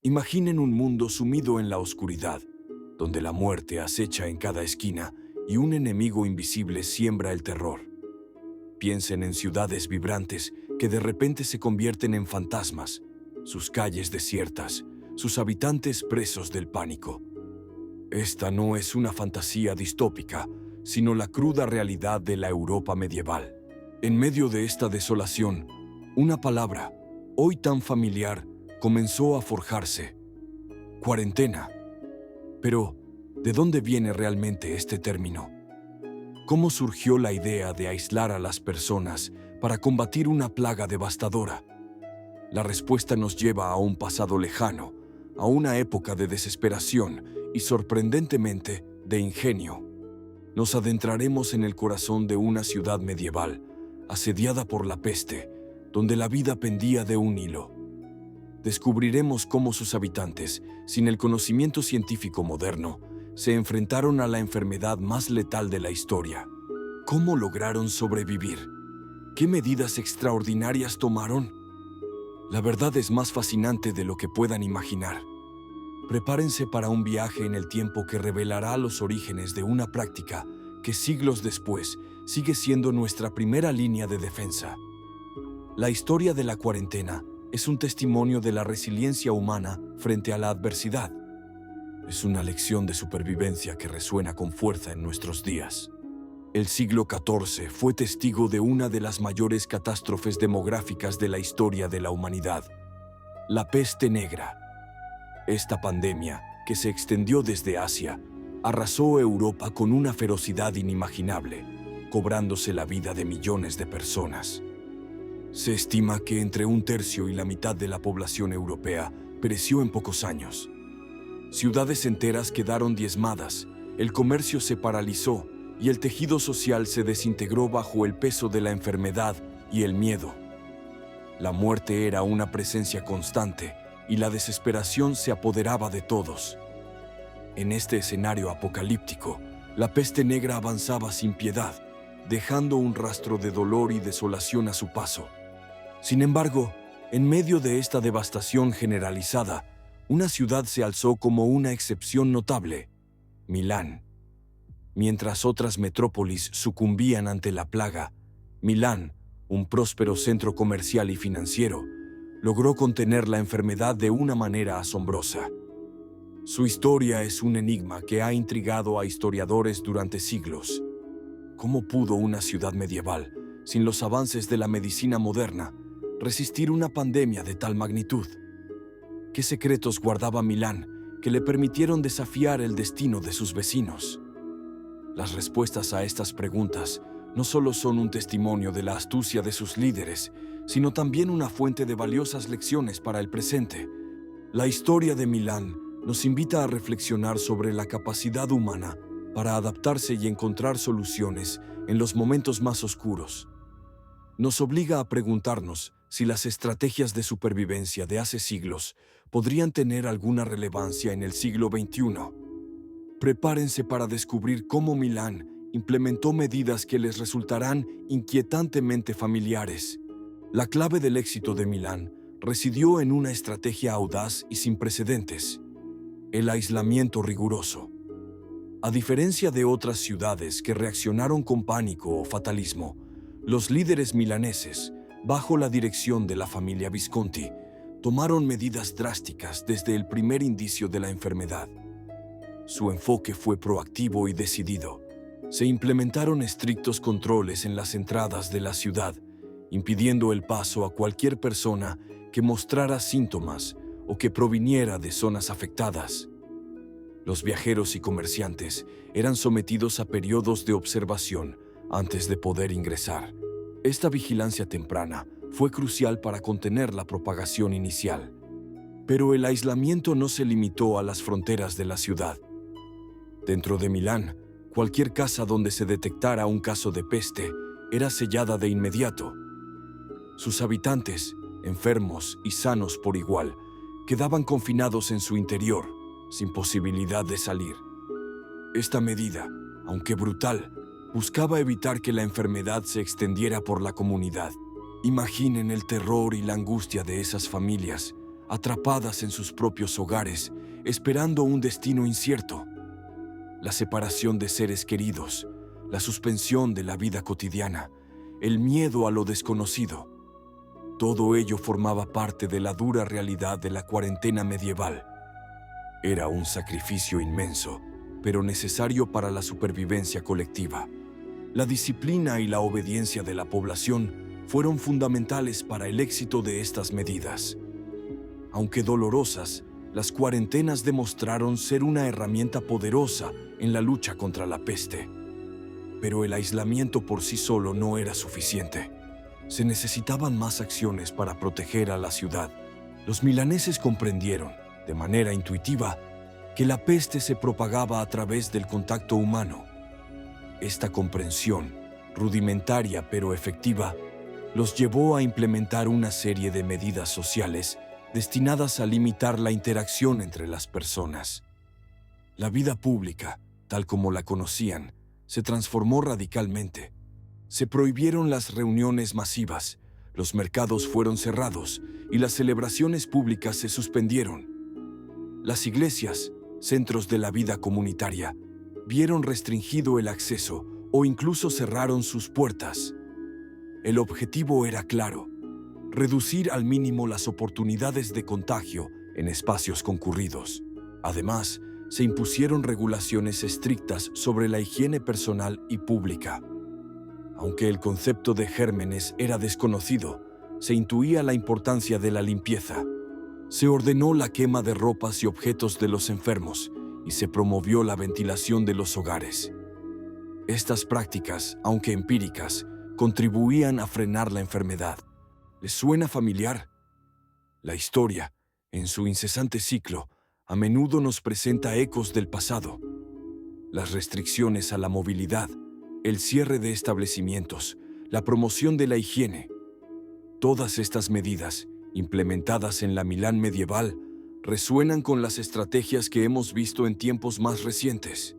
Imaginen un mundo sumido en la oscuridad, donde la muerte acecha en cada esquina y un enemigo invisible siembra el terror. Piensen en ciudades vibrantes que de repente se convierten en fantasmas, sus calles desiertas, sus habitantes presos del pánico. Esta no es una fantasía distópica, sino la cruda realidad de la Europa medieval. En medio de esta desolación, una palabra, hoy tan familiar, comenzó a forjarse: cuarentena. Pero, ¿de dónde viene realmente este término? ¿Cómo surgió la idea de aislar a las personas para combatir una plaga devastadora? La respuesta nos lleva a un pasado lejano, a una época de desesperación y, sorprendentemente, de ingenio. Nos adentraremos en el corazón de una ciudad medieval, asediada por la peste, donde la vida pendía de un hilo. Descubriremos cómo sus habitantes, sin el conocimiento científico moderno, se enfrentaron a la enfermedad más letal de la historia. ¿Cómo lograron sobrevivir? ¿Qué medidas extraordinarias tomaron? La verdad es más fascinante de lo que puedan imaginar. Prepárense para un viaje en el tiempo que revelará los orígenes de una práctica que siglos después sigue siendo nuestra primera línea de defensa. La historia de la cuarentena es un testimonio de la resiliencia humana frente a la adversidad. Es una lección de supervivencia que resuena con fuerza en nuestros días. El siglo XIV fue testigo de una de las mayores catástrofes demográficas de la historia de la humanidad: la peste negra. Esta pandemia, que se extendió desde Asia, arrasó Europa con una ferocidad inimaginable, cobrándose la vida de millones de personas. Se estima que entre un tercio y la mitad de la población europea pereció en pocos años. Ciudades enteras quedaron diezmadas, el comercio se paralizó y el tejido social se desintegró bajo el peso de la enfermedad y el miedo. La muerte era una presencia constante y la desesperación se apoderaba de todos. En este escenario apocalíptico, la peste negra avanzaba sin piedad, dejando un rastro de dolor y desolación a su paso. Sin embargo, en medio de esta devastación generalizada, una ciudad se alzó como una excepción notable: Milán. Mientras otras metrópolis sucumbían ante la plaga, Milán, un próspero centro comercial y financiero, logró contener la enfermedad de una manera asombrosa. Su historia es un enigma que ha intrigado a historiadores durante siglos. ¿Cómo pudo una ciudad medieval, sin los avances de la medicina moderna, resistir una pandemia de tal magnitud? ¿Qué secretos guardaba Milán que le permitieron desafiar el destino de sus vecinos? Las respuestas a estas preguntas no solo son un testimonio de la astucia de sus líderes, sino también una fuente de valiosas lecciones para el presente. La historia de Milán nos invita a reflexionar sobre la capacidad humana para adaptarse y encontrar soluciones en los momentos más oscuros. Nos obliga a preguntarnos si las estrategias de supervivencia de hace siglos podrían tener alguna relevancia en el siglo XXI. Prepárense para descubrir cómo Milán implementó medidas que les resultarán inquietantemente familiares. La clave del éxito de Milán residió en una estrategia audaz y sin precedentes: el aislamiento riguroso. A diferencia de otras ciudades que reaccionaron con pánico o fatalismo, los líderes milaneses, bajo la dirección de la familia Visconti, tomaron medidas drásticas desde el primer indicio de la enfermedad. Su enfoque fue proactivo y decidido. Se implementaron estrictos controles en las entradas de la ciudad, impidiendo el paso a cualquier persona que mostrara síntomas o que proviniera de zonas afectadas. Los viajeros y comerciantes eran sometidos a periodos de observación antes de poder ingresar. Esta vigilancia temprana fue crucial para contener la propagación inicial. Pero el aislamiento no se limitó a las fronteras de la ciudad. Dentro de Milán, cualquier casa donde se detectara un caso de peste era sellada de inmediato. Sus habitantes, enfermos y sanos por igual, quedaban confinados en su interior, sin posibilidad de salir. Esta medida, aunque brutal, buscaba evitar que la enfermedad se extendiera por la comunidad. Imaginen el terror y la angustia de esas familias atrapadas en sus propios hogares, esperando un destino incierto. La separación de seres queridos, la suspensión de la vida cotidiana, el miedo a lo desconocido. Todo ello formaba parte de la dura realidad de la cuarentena medieval. Era un sacrificio inmenso, pero necesario para la supervivencia colectiva. La disciplina y la obediencia de la población fueron fundamentales para el éxito de estas medidas. Aunque dolorosas, las cuarentenas demostraron ser una herramienta poderosa en la lucha contra la peste. Pero el aislamiento por sí solo no era suficiente. Se necesitaban más acciones para proteger a la ciudad. Los milaneses comprendieron, de manera intuitiva, que la peste se propagaba a través del contacto humano. Esta comprensión, rudimentaria pero efectiva, los llevó a implementar una serie de medidas sociales destinadas a limitar la interacción entre las personas. La vida pública, tal como la conocían, se transformó radicalmente. Se prohibieron las reuniones masivas, los mercados fueron cerrados y las celebraciones públicas se suspendieron. Las iglesias, centros de la vida comunitaria, vieron restringido el acceso o incluso cerraron sus puertas. El objetivo era claro: reducir al mínimo las oportunidades de contagio en espacios concurridos. Además, se impusieron regulaciones estrictas sobre la higiene personal y pública. Aunque el concepto de gérmenes era desconocido, se intuía la importancia de la limpieza. Se ordenó la quema de ropas y objetos de los enfermos y se promovió la ventilación de los hogares. Estas prácticas, aunque empíricas, contribuían a frenar la enfermedad. ¿Les suena familiar? La historia, en su incesante ciclo, a menudo nos presenta ecos del pasado. Las restricciones a la movilidad, el cierre de establecimientos, la promoción de la higiene. Todas estas medidas, implementadas en la Milán medieval, resuenan con las estrategias que hemos visto en tiempos más recientes.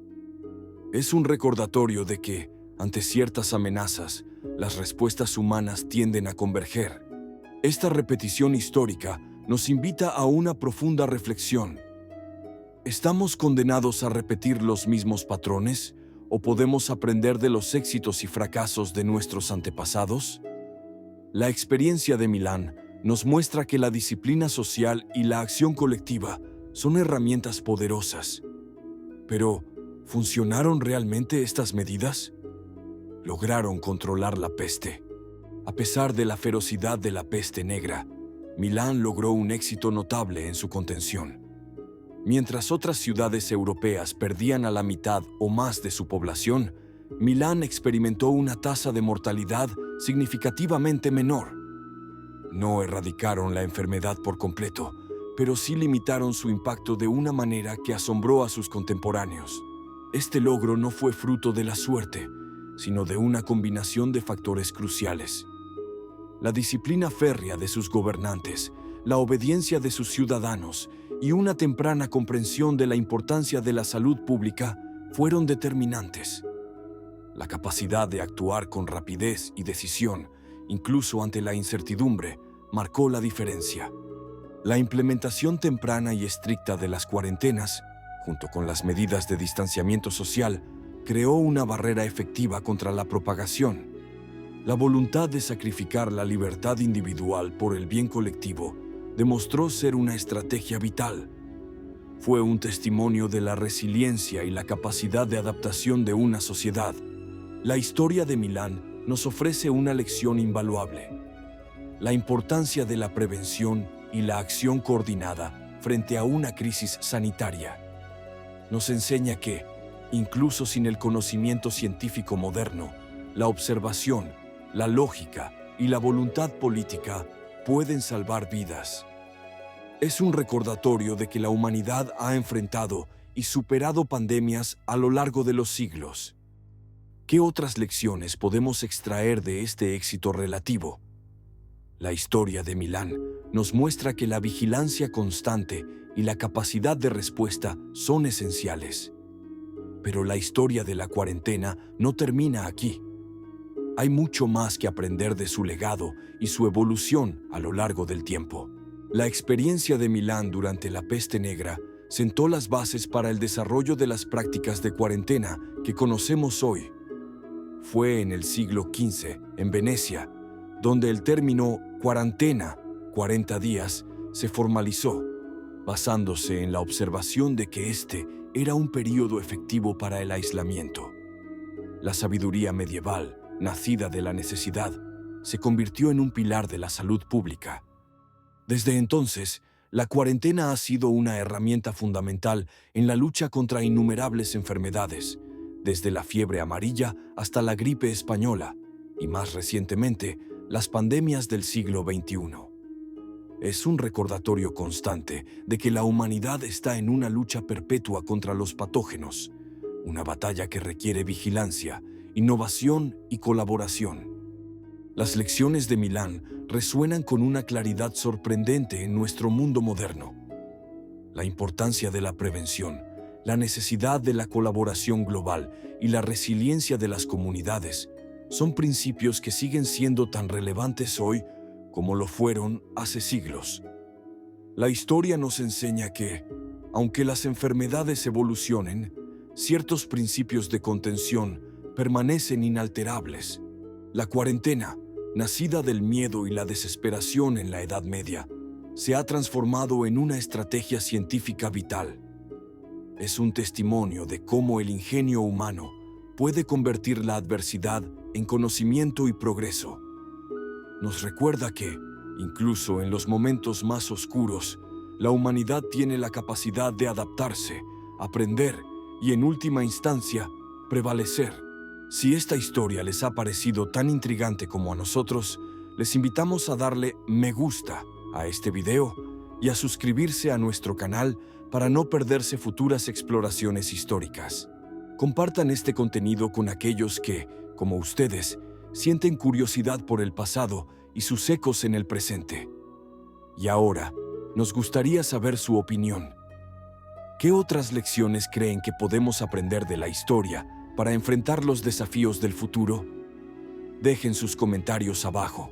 Es un recordatorio de que, ante ciertas amenazas, las respuestas humanas tienden a converger. Esta repetición histórica nos invita a una profunda reflexión. ¿Estamos condenados a repetir los mismos patrones o podemos aprender de los éxitos y fracasos de nuestros antepasados? La experiencia de Milán nos muestra que la disciplina social y la acción colectiva son herramientas poderosas. Pero, ¿funcionaron realmente estas medidas? Lograron controlar la peste. A pesar de la ferocidad de la peste negra, Milán logró un éxito notable en su contención. Mientras otras ciudades europeas perdían a la mitad o más de su población, Milán experimentó una tasa de mortalidad significativamente menor. No erradicaron la enfermedad por completo, pero sí limitaron su impacto de una manera que asombró a sus contemporáneos. Este logro no fue fruto de la suerte, sino de una combinación de factores cruciales. La disciplina férrea de sus gobernantes, la obediencia de sus ciudadanos y una temprana comprensión de la importancia de la salud pública fueron determinantes. La capacidad de actuar con rapidez y decisión, incluso ante la incertidumbre, marcó la diferencia. La implementación temprana y estricta de las cuarentenas, junto con las medidas de distanciamiento social, creó una barrera efectiva contra la propagación. La voluntad de sacrificar la libertad individual por el bien colectivo demostró ser una estrategia vital. Fue un testimonio de la resiliencia y la capacidad de adaptación de una sociedad. La historia de Milán nos ofrece una lección invaluable: la importancia de la prevención y la acción coordinada frente a una crisis sanitaria. Nos enseña que, incluso sin el conocimiento científico moderno, la observación, la lógica y la voluntad política pueden salvar vidas. Es un recordatorio de que la humanidad ha enfrentado y superado pandemias a lo largo de los siglos. ¿Qué otras lecciones podemos extraer de este éxito relativo? La historia de Milán nos muestra que la vigilancia constante y la capacidad de respuesta son esenciales. Pero la historia de la cuarentena no termina aquí. Hay mucho más que aprender de su legado y su evolución a lo largo del tiempo. La experiencia de Milán durante la peste negra sentó las bases para el desarrollo de las prácticas de cuarentena que conocemos hoy. Fue en el siglo XV, en Venecia, donde el término cuarentena, 40 días, se formalizó, basándose en la observación de que este era un período efectivo para el aislamiento. La sabiduría medieval, nacida de la necesidad, se convirtió en un pilar de la salud pública. Desde entonces, la cuarentena ha sido una herramienta fundamental en la lucha contra innumerables enfermedades, desde la fiebre amarilla hasta la gripe española y, más recientemente, las pandemias del siglo XXI. Es un recordatorio constante de que la humanidad está en una lucha perpetua contra los patógenos, una batalla que requiere vigilancia, innovación y colaboración. Las lecciones de Milán resuenan con una claridad sorprendente en nuestro mundo moderno. La importancia de la prevención, la necesidad de la colaboración global y la resiliencia de las comunidades son principios que siguen siendo tan relevantes hoy como lo fueron hace siglos. La historia nos enseña que, aunque las enfermedades evolucionen, ciertos principios de contención permanecen inalterables. La cuarentena, nacida del miedo y la desesperación en la Edad Media, se ha transformado en una estrategia científica vital. Es un testimonio de cómo el ingenio humano puede convertir la adversidad en conocimiento y progreso. Nos recuerda que, incluso en los momentos más oscuros, la humanidad tiene la capacidad de adaptarse, aprender y, en última instancia, prevalecer. Si esta historia les ha parecido tan intrigante como a nosotros, les invitamos a darle me gusta a este video y a suscribirse a nuestro canal para no perderse futuras exploraciones históricas. Compartan este contenido con aquellos que, como ustedes, sienten curiosidad por el pasado y sus ecos en el presente. Y ahora, nos gustaría saber su opinión. ¿Qué otras lecciones creen que podemos aprender de la historia para enfrentar los desafíos del futuro? Dejen sus comentarios abajo.